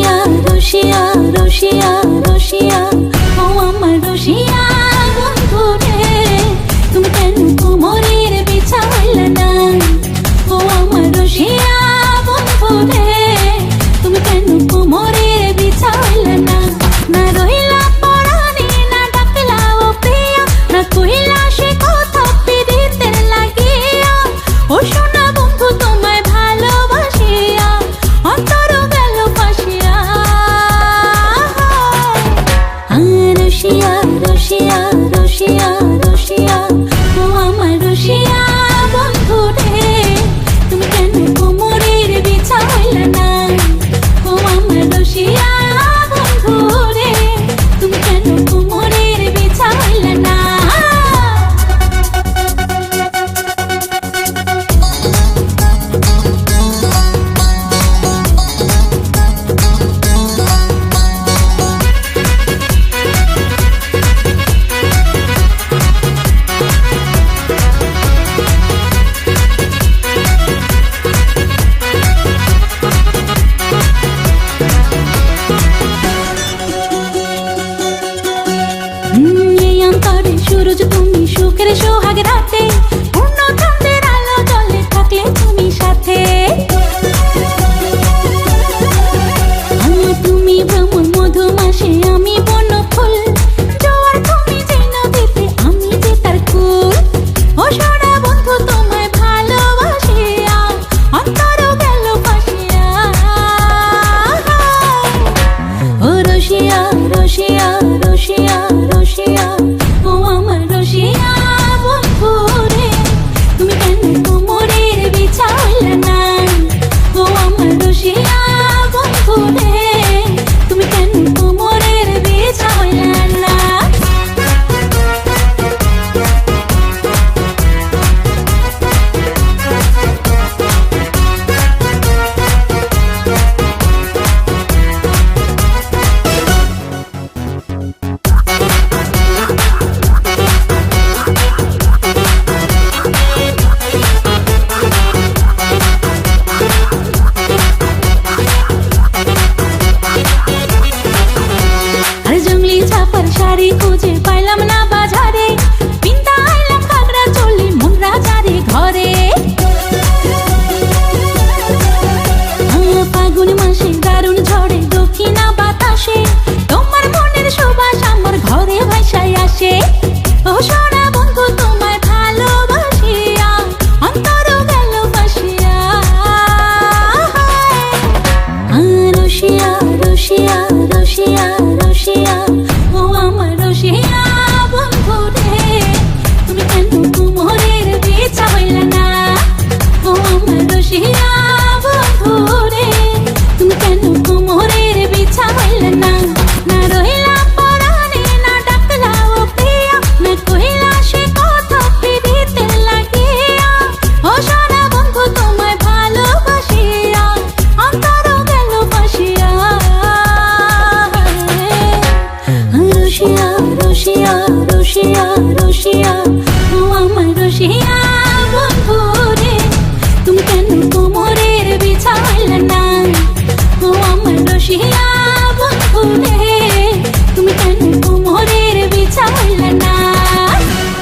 রসিয়া রসিয়া রসিয়া রসিয়া ও আমার রসিয়া বন্ধু রে তুমি কেন কোমরের বিছা হইলা না ও আমার রসিয়া বন্ধু রে তুমি কেন কোমরের বিছা হইলা না না রহিলা পরাণে না ডাকলা ও প্রিয়া না কইলা সে কথা পিরিতের লাগিয়া ও সোনা বন্ধু তোমায় ভালোবাসিয়া অন্তর গেল ফাঁসিয়া রসিয়া রসিয়া রসিয়া রসিয়া ও আমার রসিয়া বন্ধু রে তুমি কেন কোমরের বিছা হইলা না ও আমার রসিয়া বন্ধু রে তুমি কেন কোমরের বিছা হইলা না এই অন্তরে সূরজ তুমি সুখের সোহাগ রাতে পূর্ণ চাঁদের আলো জ্বলে থাকলে তুমি সাথে তুমি ভ্রমণ মধুমাসে আমি বন ফুল জোয়ার তুমি যে নদীতে আমি যে তার কুল ও সোনা বন্ধু তোমায় ভালোবাসিয়া অন্তর গেল ফাঁসিয়া ও রসিয়া রসিয়া রসিয়া রসিয়া ও আমার রসিয়া বন্ধু রে তুমি কেন কোমরের বিছা হইলা না ও আমার রসিয়া বন্ধু রে তুমি কেন কোমরের বিছা হইলা না আর জঙ্গলি ছাপার শাড়ি খুঁজে পাইলাম না বাজারে পিন্তা আইলাম কাকড়া চলে মন রাজারে ঘরে ফাগুন মাসে দারুণ ঝড়ে দক্ষিণা বাতাসে তোমার মনের সুবাস আমার ঘরে ভাসায় আসে ও সোনা বন্ধু তোমায় ভালোবাসিয়া অন্তর গেল ফাঁসিয়া রসিয়া রসিয়া রসিয়া রসিয়া ও আমার রসিয়া বন্ধু রে তুমি কেন কোমরের বিছা হইলা না ও আমার রসিয়া বন্ধু রে তুমি কেন কোমরের বিছা হইলা না না রহিলা পরাণে না ডাকলা ও প্রিয়া না কইলা সে কথা পিরিতের লাগিয়া ও সোনা বন্ধু তোমায় ভালোবাসিয়া অন্তর গেল ফাঁসিয়া রসিয়া রসিয়া রসিয়া রসিয়া ও আমার রসিয়া